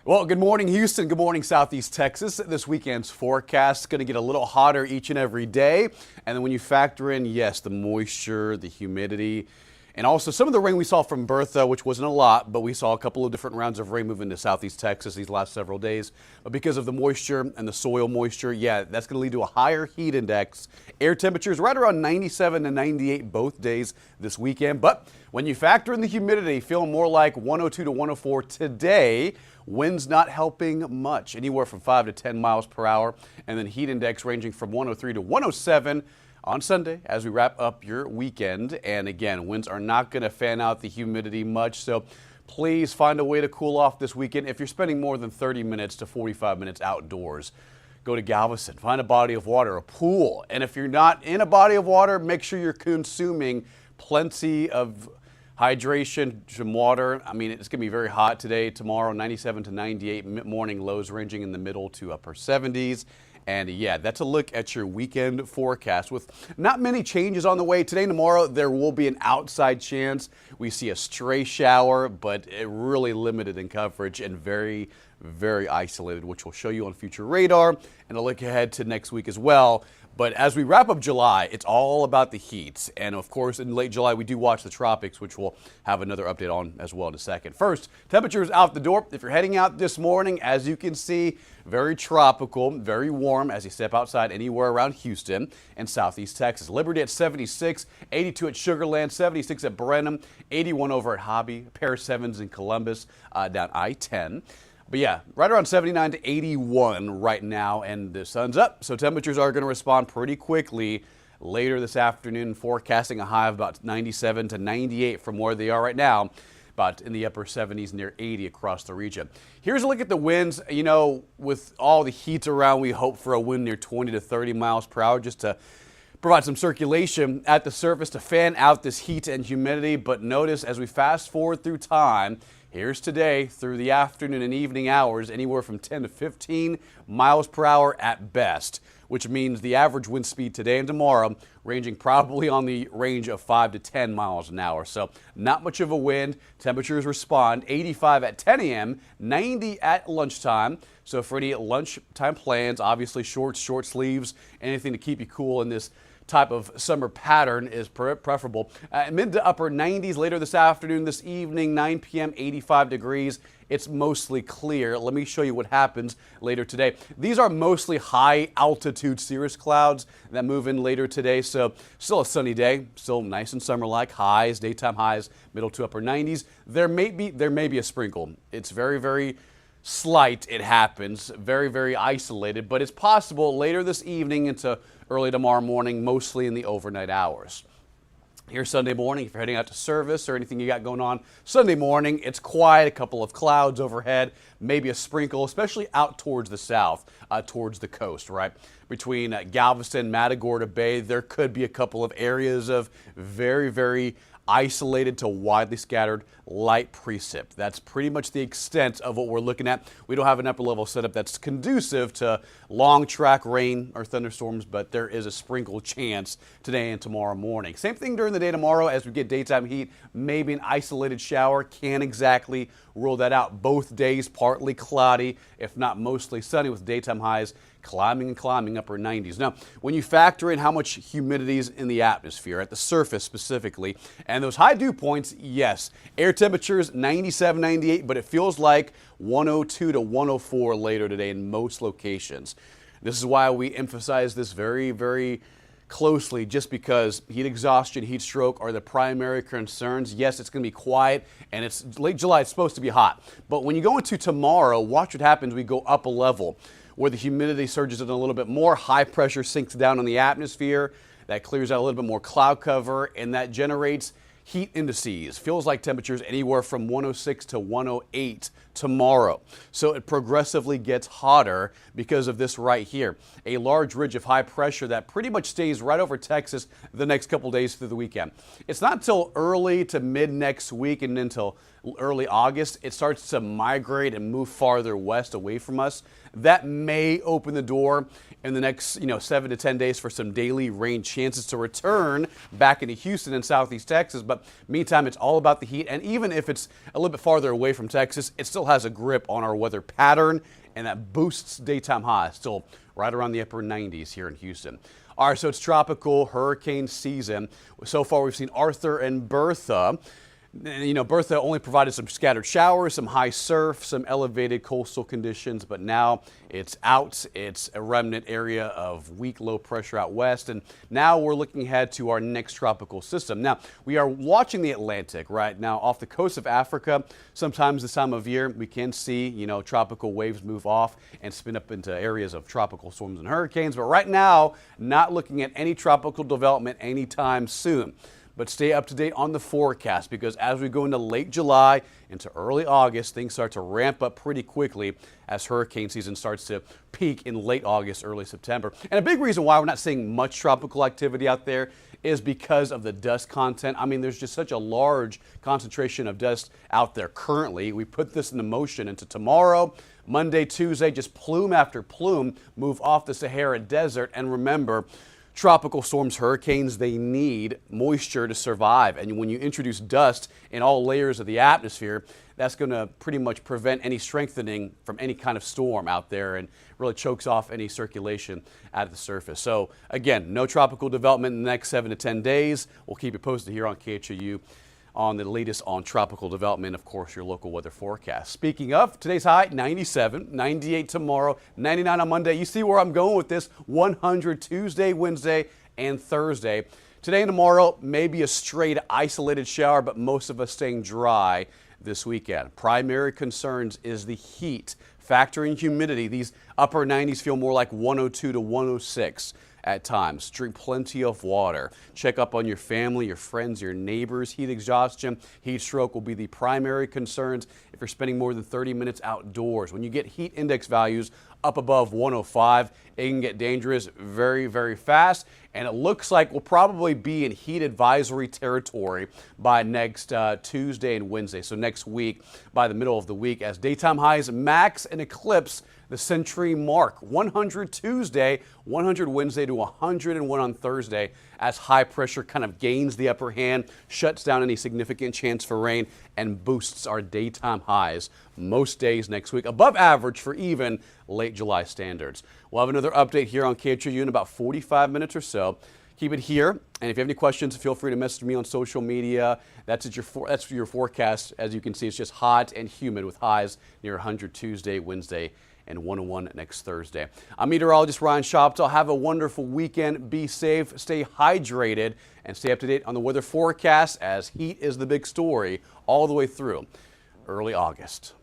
Well, good morning, Houston. Good morning, Southeast Texas. This weekend's forecast is going to get a little hotter each and every day. And then when you factor in, yes, the moisture, the humidity, and also some of the rain we saw from Bertha, which wasn't a lot, but we saw a couple of different rounds of rain move into Southeast Texas these last several days. But because of the moisture and the soil moisture, yeah, that's going to lead to a higher heat index. Air temperatures right around 97 to 98 both days this weekend. But when you factor in the humidity, feeling more like 102 to 104 today. Winds not helping much, anywhere from 5 to 10 miles per hour, and then heat index ranging from 103 to 107 on Sunday as we wrap up your weekend. And again, winds are not going to fan out the humidity much, so please find a way to cool off this weekend. If you're spending more than 30 minutes to 45 minutes outdoors, go to Galveston, find a body of water, a pool. And if you're not in a body of water, make sure you're consuming plenty of hydration, some water. I mean, it's going to be very hot today, tomorrow, 97 to 98, morning lows ranging in the middle to upper 70s. And yeah, that's a look at your weekend forecast with not many changes on the way. Today and tomorrow, there will be an outside chance. We see a stray shower, but really limited in coverage and very, very isolated, which we'll show you on future radar and a look ahead to next week as well. But as we wrap up July, it's all about the heat. And of course, in late July, we do watch the tropics, which we'll have another update on as well in a second. First, temperatures out the door. If you're heading out this morning, as you can see, very tropical, very warm as you step outside anywhere around Houston and Southeast Texas. Liberty at 76, 82 at Sugar Land, 76 at Brenham, 81 over at Hobby, pair 7s in Columbus, down I-10. But yeah, right around 79 to 81 right now, and the sun's up, so temperatures are going to respond pretty quickly later this afternoon, forecasting a high of about 97 to 98 from where they are right now, about in the upper 70s, near 80 across the region. Here's a look at the winds. You know, with all the heat around, we hope for a wind near 20 to 30 miles per hour just to provide some circulation at the surface to fan out this heat and humidity. But notice as we fast forward through time, here's today through the afternoon and evening hours, anywhere from 10 to 15 miles per hour at best, which means the average wind speed today and tomorrow ranging probably on the range of 5 to 10 miles an hour. So not much of a wind. Temperatures respond 85 at 10 a.m., 90 at lunchtime. So for any lunchtime plans, obviously shorts, short sleeves, anything to keep you cool in this type of summer pattern is preferable. Mid to upper 90s later this afternoon, this evening, 9 p.m., 85 degrees. It's mostly clear. Let me show you what happens later today. These are mostly high altitude cirrus clouds that move in later today. So still a sunny day, still nice and summer-like highs, daytime highs, middle to upper 90s. There may be a sprinkle. It's very, very slight. It happens, very, very isolated, but it's possible later this evening into early tomorrow morning, mostly in the overnight hours. Here's Sunday morning. If you're heading out to service or anything you got going on Sunday morning, it's quiet, a couple of clouds overhead, maybe a sprinkle, especially out towards the south, towards the coast, right? Between Galveston, Matagorda Bay, there could be a couple of areas of very, very isolated to widely scattered light precip. That's pretty much the extent of what we're looking at. We don't have an upper level setup that's conducive to long track rain or thunderstorms, but there is a sprinkle chance today and tomorrow morning. Same thing during the day tomorrow as we get daytime heat, maybe an isolated shower. Can't exactly rule that out. Both days partly cloudy, if not mostly sunny, with daytime highs climbing and climbing upper 90s. Now, when you factor in how much humidity is in the atmosphere, at the surface specifically, and those high dew points, yes, air temperatures 97, 98, but it feels like 102 to 104 later today in most locations. This is why we emphasize this very, very closely, just because heat exhaustion, heat stroke are the primary concerns. Yes, it's going to be quiet, and it's late July, it's supposed to be hot. But when you go into tomorrow, watch what happens. We go up a level where the humidity surges in a little bit more, high pressure sinks down in the atmosphere, that clears out a little bit more cloud cover, and that generates heat indices. Feels like temperatures anywhere from 106 to 108 tomorrow. So it progressively gets hotter because of this right here. A large ridge of high pressure that pretty much stays right over Texas the next couple days through the weekend. It's not until early to mid next week and until early August it starts to migrate and move farther west away from us. That may open the door in the next 7 to 10 days for some daily rain chances to return back into Houston and Southeast Texas. But meantime, it's all about the heat. And even if it's a little bit farther away from Texas, it still has a grip on our weather pattern, and that boosts daytime highs, still right around the upper 90s here in Houston. All right, so it's tropical hurricane season. So far, we've seen Arthur and Bertha. You know, Bertha only provided some scattered showers, some high surf, some elevated coastal conditions, but now it's out. It's a remnant area of weak low pressure out west, and now we're looking ahead to our next tropical system. Now, we are watching the Atlantic right now off the coast of Africa. Sometimes this time of year, we can see, you know, tropical waves move off and spin up into areas of tropical storms and hurricanes, but right now, not looking at any tropical development anytime soon. But stay up to date on the forecast, because as we go into late July into early August, things start to ramp up pretty quickly as hurricane season starts to peak in late August, early September. And a big reason why we're not seeing much tropical activity out there is because of the dust content. I mean, there's just such a large concentration of dust out there currently. We put this into motion into tomorrow, Monday, Tuesday, just plume after plume move off the Sahara Desert. And remember, tropical storms, hurricanes, they need moisture to survive. And when you introduce dust in all layers of the atmosphere, that's going to pretty much prevent any strengthening from any kind of storm out there and really chokes off any circulation at the surface. So again, no tropical development in the next 7 to 10 days. We'll keep you posted here on KHOU on the latest on tropical development, of course, your local weather forecast. Speaking of, today's high, 97, 98 tomorrow, 99 on Monday. You see where I'm going with this, 100 Tuesday, Wednesday, and Thursday. Today and tomorrow, maybe a straight isolated shower, but most of us staying dry this weekend. Primary concerns is the heat. Factor in humidity. These upper 90s feel more like 102 to 106. At times. Drink plenty of water. Check up on your family, your friends, your neighbors. Heat exhaustion, heat stroke will be the primary concerns if you're spending more than 30 minutes outdoors. When you get heat index values up above 105, it can get dangerous very, very fast. And it looks like we'll probably be in heat advisory territory by next Tuesday and Wednesday. So next week, by the middle of the week, as daytime highs max and eclipse the century mark. 100 Tuesday, 100 Wednesday to 101 on Thursday, as high pressure kind of gains the upper hand, shuts down any significant chance for rain, and boosts our daytime highs most days next week, above average for even late July standards. We'll have another update here on KHOU in about 45 minutes or so. Keep it here, and if you have any questions, feel free to message me on social media. That's your forecast. As you can see, it's just hot and humid with highs near 100 Tuesday, Wednesday, and 101 next Thursday. I'm meteorologist Ryan Shoptaugh. Have a wonderful weekend. Be safe, stay hydrated, and stay up to date on the weather forecast, as heat is the big story all the way through early August.